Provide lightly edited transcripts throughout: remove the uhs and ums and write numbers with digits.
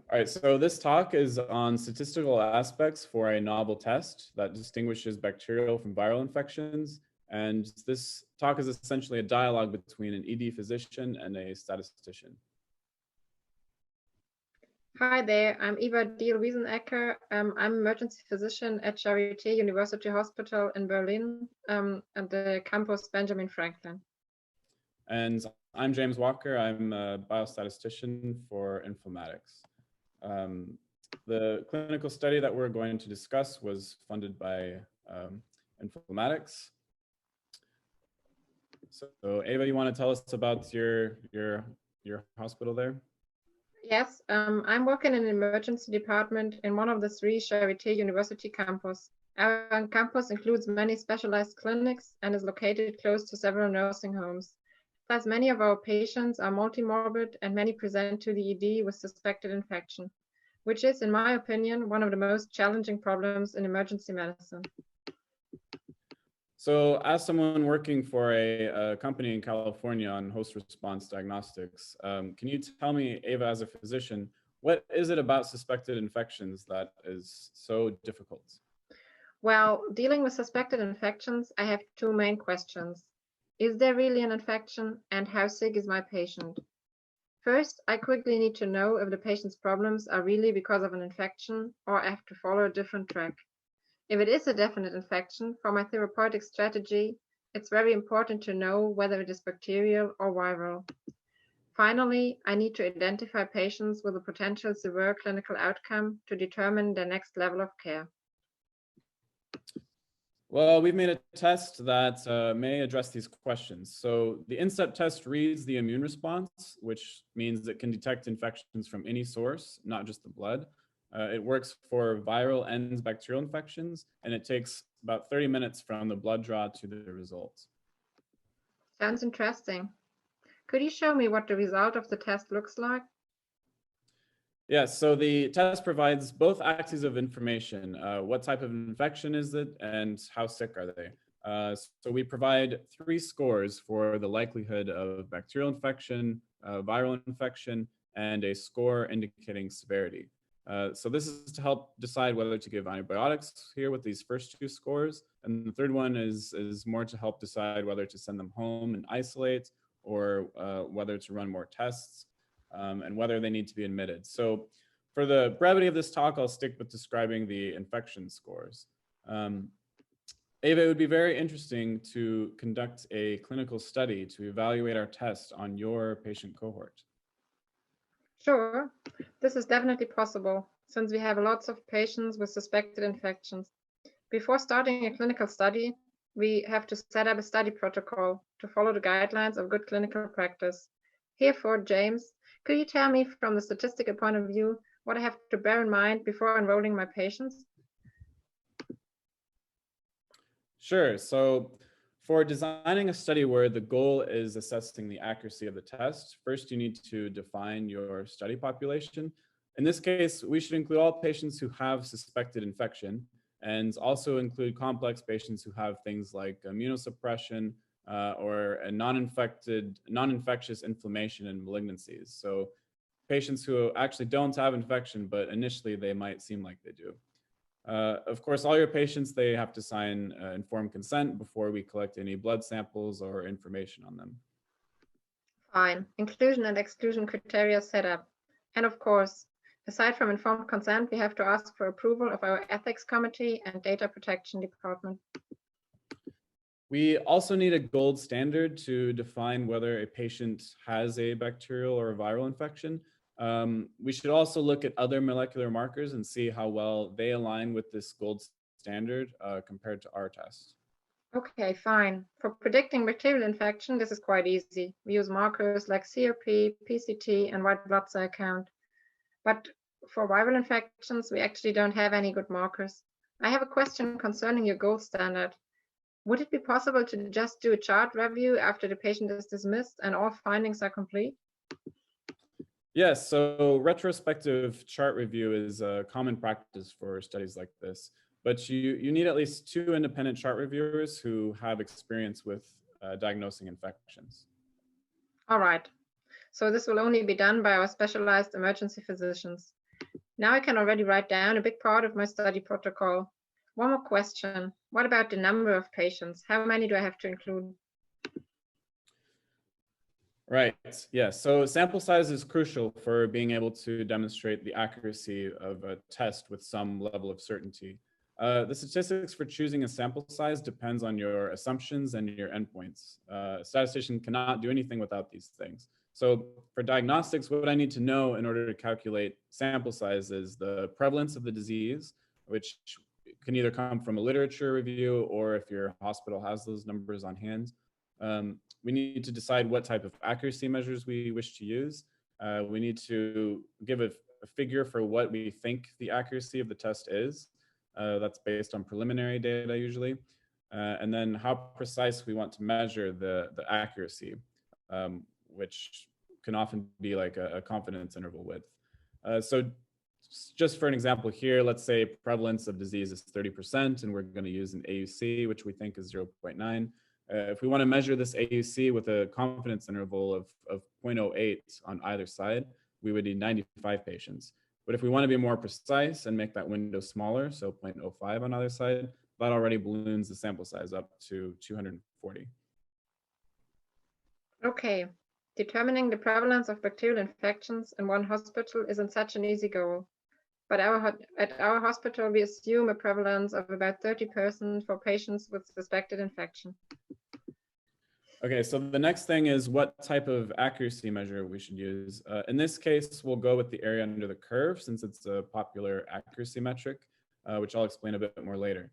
All right, so this talk is on statistical aspects for a novel test that distinguishes bacterial from viral infections. And this talk is essentially a dialogue between an ED physician and a statistician. Hi there, I'm Eva Diehl-Wesenecker. I'm emergency physician at Charité University Hospital in Berlin at the campus Benjamin Franklin. And I'm James Wacker. I'm a biostatistician for Inflammatix. The clinical study that we're going to discuss was funded by Inflammatix. So Ava, you want to tell us about your hospital there? Yes, I'm working in an emergency department in one of the three Charité University campus. Our campus includes many specialized clinics and is located close to several nursing homes. Plus, many of our patients are multimorbid and many present to the ED with suspected infection, which is, in my opinion, one of the most challenging problems in emergency medicine. So as someone working for a company in California on host response diagnostics, can you tell me, Ava, as a physician, what is it about suspected infections that is so difficult? Well, dealing with suspected infections, I have two main questions. Is there really an infection, and how sick is my patient? First, I quickly need to know if the patient's problems are really because of an infection or I have to follow a different track. If it is a definite infection, for my therapeutic strategy, it's very important to know whether it is bacterial or viral. Finally, I need to identify patients with a potential severe clinical outcome to determine their next level of care. Well, we've made a test that may address these questions. So the INSEP test reads the immune response, which means it can detect infections from any source, not just the blood. It works for viral and bacterial infections, and it takes about 30 minutes from the blood draw to the results. Sounds interesting. Could you show me what the result of the test looks like? Yes, so the test provides both axes of information. What type of infection is it and how sick are they? So we provide 3 scores for the likelihood of bacterial infection, viral infection, and a score indicating severity. So this is to help decide whether to give antibiotics here with these first 2 scores. And the third one is more to help decide whether to send them home and isolate or whether to run more tests. And whether they need to be admitted. So for the brevity of this talk, I'll stick with describing the infection scores. Ava, it would be very interesting to conduct a clinical study to evaluate our test on your patient cohort. Sure, this is definitely possible since we have lots of patients with suspected infections. Before starting a clinical study, we have to set up a study protocol to follow the guidelines of good clinical practice. Herefore, James, could you tell me from the statistical point of view what I have to bear in mind before enrolling my patients? Sure. So for designing a study where the goal is assessing the accuracy of the test, first you need to define your study population. In this case, we should include all patients who have suspected infection and also include complex patients who have things like immunosuppression, or a non-infectious inflammation and malignancies. So patients who actually don't have infection, but initially they might seem like they do. Of course, all your patients, they have to sign informed consent before we collect any blood samples or information on them. Fine. Inclusion and exclusion criteria set up. And of course, aside from informed consent, we have to ask for approval of our ethics committee and data protection department. We also need a gold standard to define whether a patient has a bacterial or a viral infection. We should also look at other molecular markers and see how well they align with this gold standard compared to our test. Okay, fine. For predicting bacterial infection, this is quite easy. We use markers like CRP, PCT, and white blood cell count. But for viral infections, we actually don't have any good markers. I have a question concerning your gold standard. Would it be possible to just do a chart review after the patient is dismissed and all findings are complete? Yes, so retrospective chart review is a common practice for studies like this, but you need at least 2 independent chart reviewers who have experience with diagnosing infections. All right, so this will only be done by our specialized emergency physicians. Now I can already write down a big part of my study protocol. One more question. What about the number of patients? How many do I have to include? Right, yeah, so sample size is crucial for being able to demonstrate the accuracy of a test with some level of certainty. The statistics for choosing a sample size depends on your assumptions and your endpoints. A statistician cannot do anything without these things. So for diagnostics, what I need to know in order to calculate sample size is the prevalence of the disease, which can either come from a literature review or if your hospital has those numbers on hand. We need to decide what type of accuracy measures we wish to use. We need to give a figure for what we think the accuracy of the test is. That's based on preliminary data usually. And then how precise we want to measure the accuracy, which can often be like a confidence interval width. So just for an example here, let's say prevalence of disease is 30%, and we're going to use an AUC, which we think is 0.9. If we want to measure this AUC with a confidence interval of 0.08 on either side, we would need 95 patients. But if we want to be more precise and make that window smaller, so 0.05 on either side, that already balloons the sample size up to 240. Okay, determining the prevalence of bacterial infections in one hospital isn't such an easy goal. But at our hospital, we assume a prevalence of about 30% for patients with suspected infection. Okay, so the next thing is what type of accuracy measure we should use. In this case, we'll go with the area under the curve since it's a popular accuracy metric, which I'll explain a bit more later.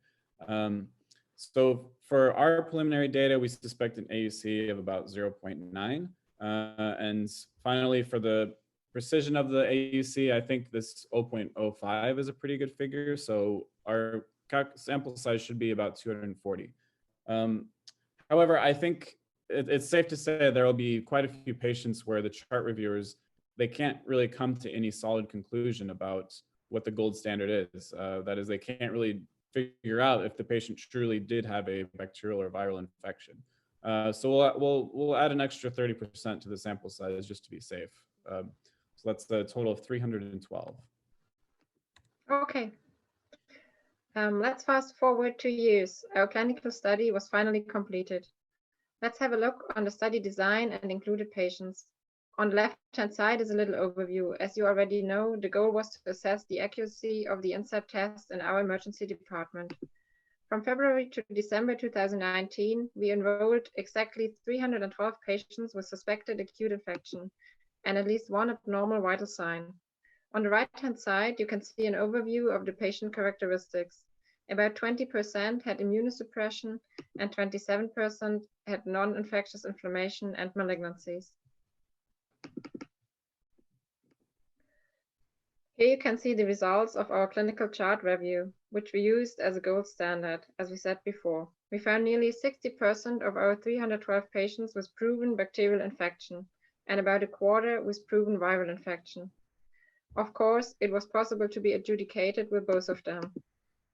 So for our preliminary data, we suspect an AUC of about 0.9. And finally, for the precision of the AUC, I think this 0.05 is a pretty good figure. So our sample size should be about 240. However, I think it's safe to say there will be quite a few patients where the chart reviewers, they can't really come to any solid conclusion about what the gold standard is. That is, they can't really figure out if the patient truly did have a bacterial or viral infection. So we'll add an extra 30% to the sample size just to be safe. So that's the total of 312. Okay. Let's fast forward 2 years. Our clinical study was finally completed. Let's have a look on the study design and included patients. On the left-hand side is a little overview. As you already know, the goal was to assess the accuracy of the INSAT test in our emergency department. From February to December 2019, we enrolled exactly 312 patients with suspected acute infection and at least one abnormal vital sign. On the right-hand side, you can see an overview of the patient characteristics. About 20% had immunosuppression and 27% had non-infectious inflammation and malignancies. Here you can see the results of our clinical chart review, which we used as a gold standard, as we said before. We found nearly 60% of our 312 patients with proven bacterial infection and about a quarter with proven viral infection. Of course, it was possible to be adjudicated with both of them.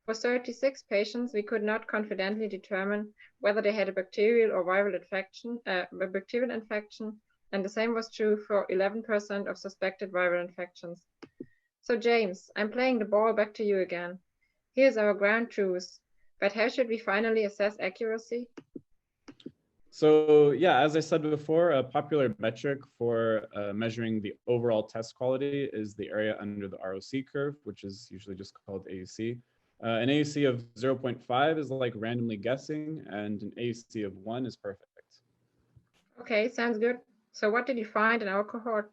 For 36 patients, we could not confidently determine whether they had a bacterial or viral infection, and the same was true for 11% of suspected viral infections. So James, I'm playing the ball back to you again. Here's our ground truth, but how should we finally assess accuracy? So yeah, as I said before, a popular metric for measuring the overall test quality is the area under the ROC curve, which is usually just called AUC. An AUC of 0.5 is like randomly guessing, and an AUC of 1 is perfect. Okay, sounds good. So what did you find in our cohort?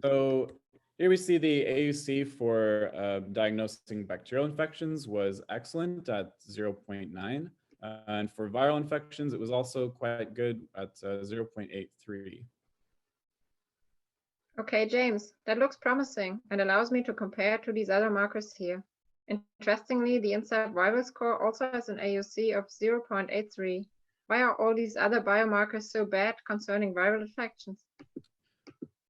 So here we see the AUC for diagnosing bacterial infections was excellent at 0.9. And for viral infections, it was also quite good at 0.83. Okay, James, that looks promising and allows me to compare to these other markers here. Interestingly, the INSAT viral score also has an AUC of 0.83. Why are all these other biomarkers so bad concerning viral infections?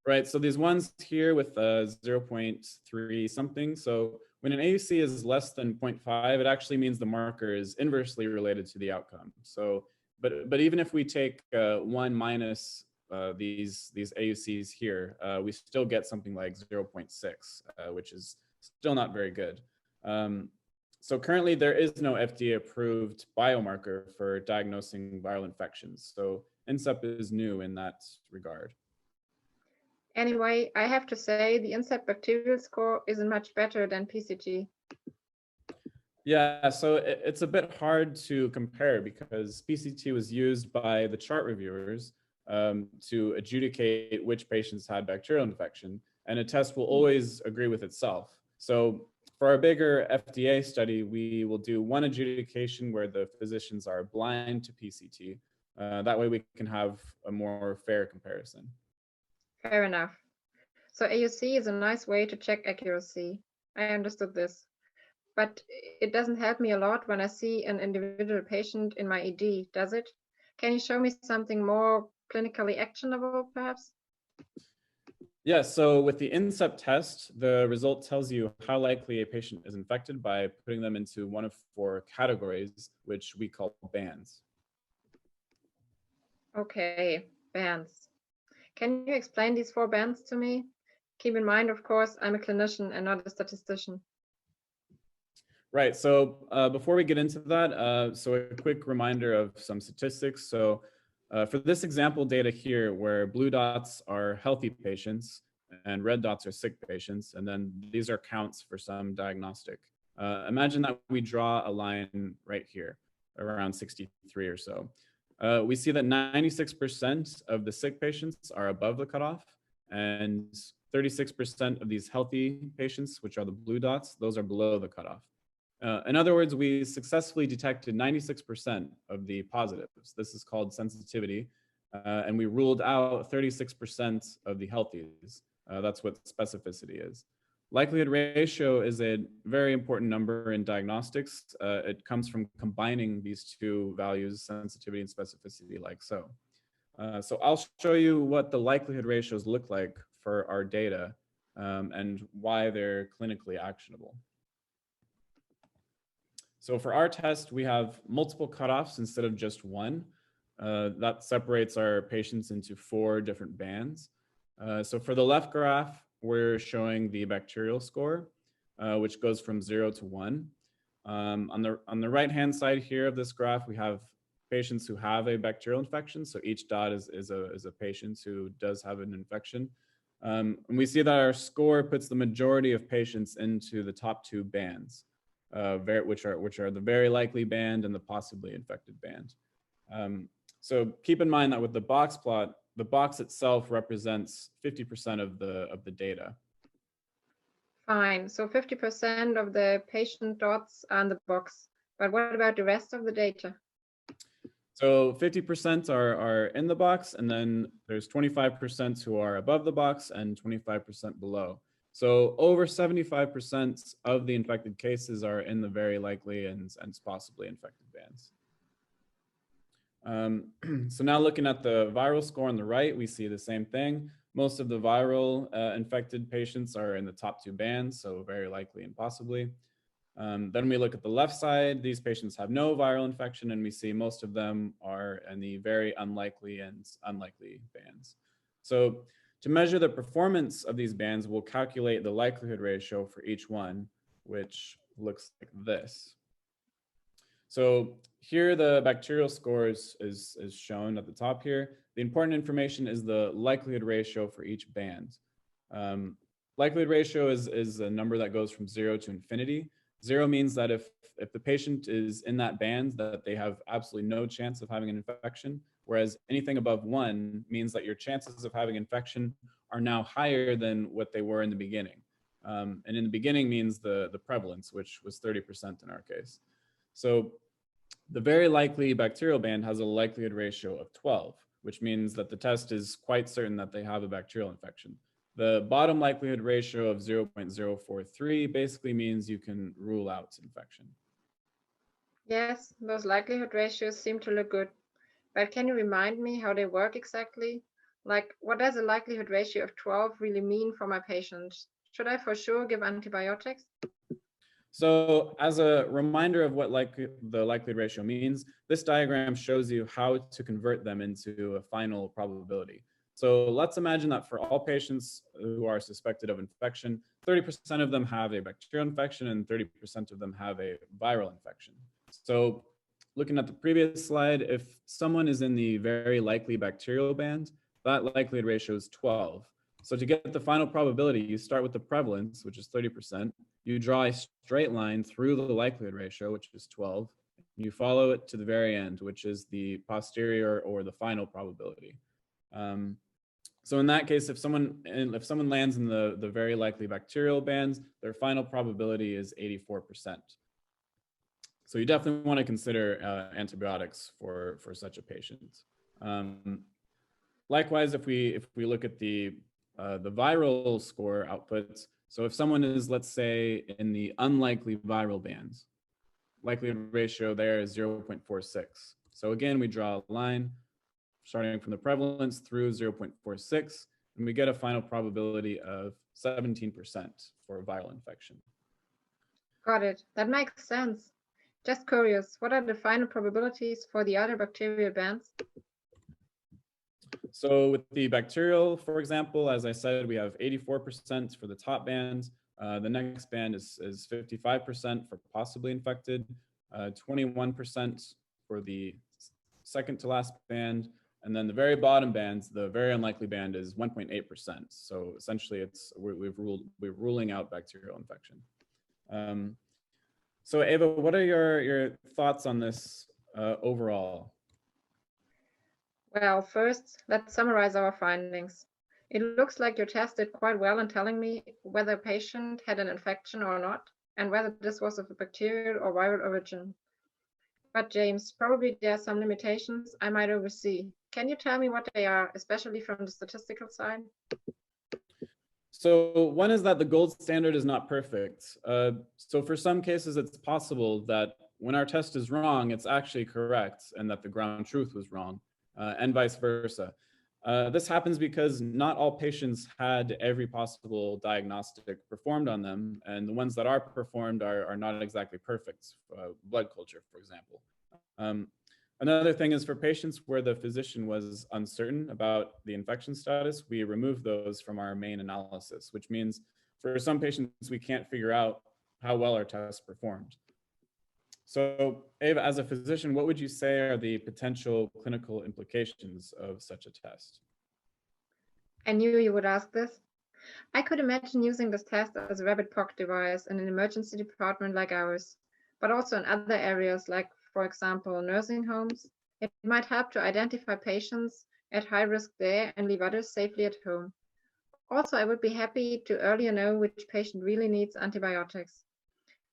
Right, so these ones here with 0.3 something. So when an AUC is less than 0.5, it actually means the marker is inversely related to the outcome. So, but even if we take 1 minus these AUCs here, we still get something like 0.6, which is still not very good. So currently there is no FDA approved biomarker for diagnosing viral infections. So INSEP is new in that regard. Anyway, I have to say the INSEP bacterial score isn't much better than PCT. Yeah, so it's a bit hard to compare because PCT was used by the chart reviewers to adjudicate which patients had bacterial infection, and a test will always agree with itself. So for our bigger FDA study, we will do one adjudication where the physicians are blind to PCT. That way we can have a more fair comparison. Fair enough. So AUC is a nice way to check accuracy. I understood this. But it doesn't help me a lot when I see an individual patient in my ED, does it? Can you show me something more clinically actionable, perhaps? Yeah, so with the INSEP test, the result tells you how likely a patient is infected by putting them into one of 4 categories, which we call bands. Okay, bands. Can you explain these 4 bands to me? Keep in mind, of course, I'm a clinician and not a statistician. Right, so before we get into that, so a quick reminder of some statistics. So for this example data here, where blue dots are healthy patients and red dots are sick patients, and then these are counts for some diagnostic. Imagine that we draw a line right here, around 63 or so. We see that 96% of the sick patients are above the cutoff, and 36% of these healthy patients, which are the blue dots, those are below the cutoff. In other words, we successfully detected 96% of the positives. This is called sensitivity. And we ruled out 36% of the healthies. That's what specificity is. Likelihood ratio is a very important number in diagnostics. It comes from combining these 2 values, sensitivity and specificity, like so. So I'll show you what the likelihood ratios look like for our data and why they're clinically actionable. So for our test, we have multiple cutoffs instead of just one. That separates our patients into 4 different bands. So for the left graph, we're showing the bacterial score, which goes from 0 to 1. On the right-hand side here of this graph, we have patients who have a bacterial infection. So each dot is a patient who does have an infection. And we see that our score puts the majority of patients into the top 2 bands. Which are the very likely band and the possibly infected band. So keep in mind that with the box plot, the box itself represents 50% of the data. Fine, so 50% of the patient dots are in the box, but what about the rest of the data? So 50% are in the box, and then there's 25% who are above the box and 25% below. So over 75% of the infected cases are in the very likely and possibly infected bands. So now looking at the viral score on the right, we see the same thing. Most of the viral infected patients are in the top 2 bands, so very likely and possibly. Then we look at the left side. These patients have no viral infection, and we see most of them are in the very unlikely and unlikely bands. So to measure the performance of these bands, we'll calculate the likelihood ratio for each one, which looks like this. So here the bacterial scores is shown at the top here. The important information is the likelihood ratio for each band. Likelihood ratio is a number that goes from 0 to infinity. 0 means that if the patient is in that band, that they have absolutely no chance of having an infection, whereas anything above 1 means that your chances of having infection are now higher than what they were in the beginning. And in the beginning means the prevalence, which was 30% in our case. So the very likely bacterial band has a likelihood ratio of 12, which means that the test is quite certain that they have a bacterial infection. The bottom likelihood ratio of 0.043 basically means you can rule out infection. Yes, those likelihood ratios seem to look good. But can you remind me how they work exactly? Like, what does a likelihood ratio of 12 really mean for my patient? Should I for sure give antibiotics? So as a reminder of what the likelihood ratio means, this diagram shows you how to convert them into a final probability. So let's imagine that for all patients who are suspected of infection, 30% of them have a bacterial infection and 30% of them have a viral infection. So looking at the previous slide, if someone is in the very likely bacterial band, that likelihood ratio is 12. So to get the final probability, you start with the prevalence, which is 30%. You draw a straight line through the likelihood ratio, which is 12. You follow it to the very end, which is the posterior or the final probability. So in that case, if someone lands in the very likely bacterial bands, their final probability is 84%. So you definitely want to consider antibiotics for such a patient. Likewise, if we look at the viral score outputs, so if someone is, let's say, in the unlikely viral bands, likelihood ratio there is 0.46. So again, we draw a line starting from the prevalence through 0.46, and we get a final probability of 17% for a viral infection. Got it. That makes sense. Just curious, what are the final probabilities for the other bacterial bands? So with the bacterial, for example, as I said, we have 84% for the top band. The next band is 55% for possibly infected, 21% for the second to last band, and then the very bottom bands, the very unlikely band, is 1.8%. So essentially, we're ruling out bacterial infection. So Eva, what are your thoughts on this overall? Well, first, let's summarize our findings. It looks like you tested quite well in telling me whether a patient had an infection or not, and whether this was of a bacterial or viral origin. But James, probably there are some limitations I might oversee. Can you tell me what they are, especially from the statistical side? So one is that the gold standard is not perfect. So for some cases, it's possible that when our test is wrong, it's actually correct, and that the ground truth was wrong, and vice versa. This happens because not all patients had every possible diagnostic performed on them, and the ones that are performed are not exactly perfect. Blood culture, for example. Another thing is for patients where the physician was uncertain about the infection status, we remove those from our main analysis, which means for some patients, we can't figure out how well our test performed. So Eva, as a physician, what would you say are the potential clinical implications of such a test? I knew you would ask this. I could imagine using this test as a rapid POC device in an emergency department like ours, but also in other areas like, for example, nursing homes. It might help to identify patients at high risk there and leave others safely at home. Also, I would be happy to earlier know which patient really needs antibiotics.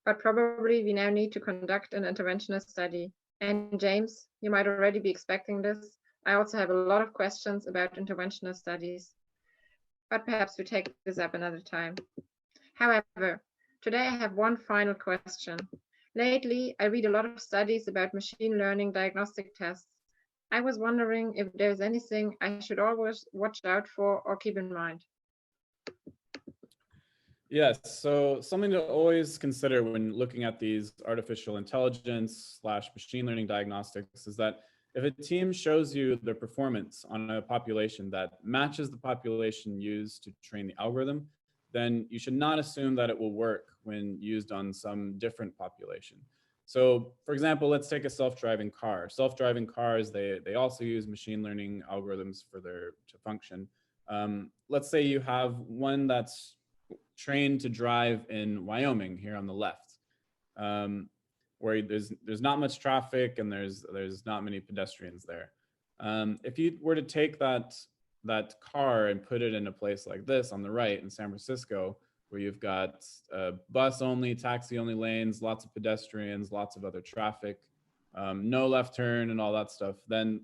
But probably we now need to conduct an interventionist study. And James, you might already be expecting this. I also have a lot of questions about interventionist studies, but perhaps we take this up another time. However, today I have one final question. Lately, I read a lot of studies about machine learning diagnostic tests. I was wondering if there's anything I should always watch out for or keep in mind. Yes, so something to always consider when looking at these artificial intelligence / machine learning diagnostics is that if a team shows you their performance on a population that matches the population used to train the algorithm, then you should not assume that it will work when used on some different population. So for example, let's take a self-driving car. Self-driving cars, they also use machine learning algorithms to function. Let's say you have one that's trained to drive in Wyoming here on the left, where there's not much traffic and there's not many pedestrians there. If you were to take that car and put it in a place like this on the right in San Francisco, where you've got bus only, taxi only lanes, lots of pedestrians, lots of other traffic, no left turn and all that stuff, then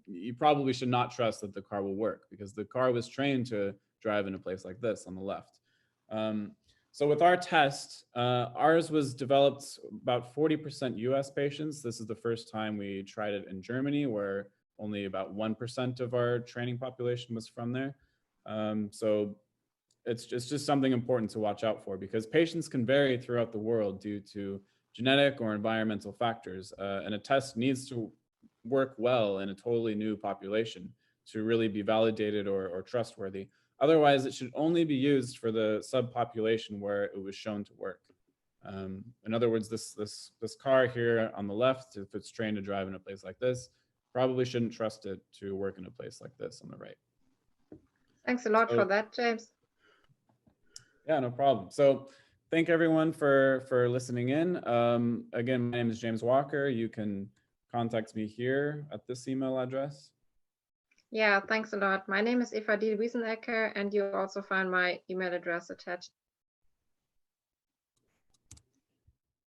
you probably should not trust that the car will work, because the car was trained to drive in a place like this on the left. So with our test, ours was developed about 40% US patients. This is the first time we tried it in Germany, where only about 1% of our training population was from there. So it's just something important to watch out for, because patients can vary throughout the world due to genetic or environmental factors, and a test needs to work well in a totally new population. to really be validated or trustworthy. Otherwise, it should only be used for the subpopulation where it was shown to work. In other words, this car here on the left, if it's trained to drive in a place like this, probably shouldn't trust it to work in a place like this on the right. Thanks a lot for that, James. Yeah, no problem. So thank everyone for listening in. Again, my name is James Wacker. You can contact me here at this email address. Yeah, thanks a lot. My name is Diehl-Wesenecker, and you also find my email address attached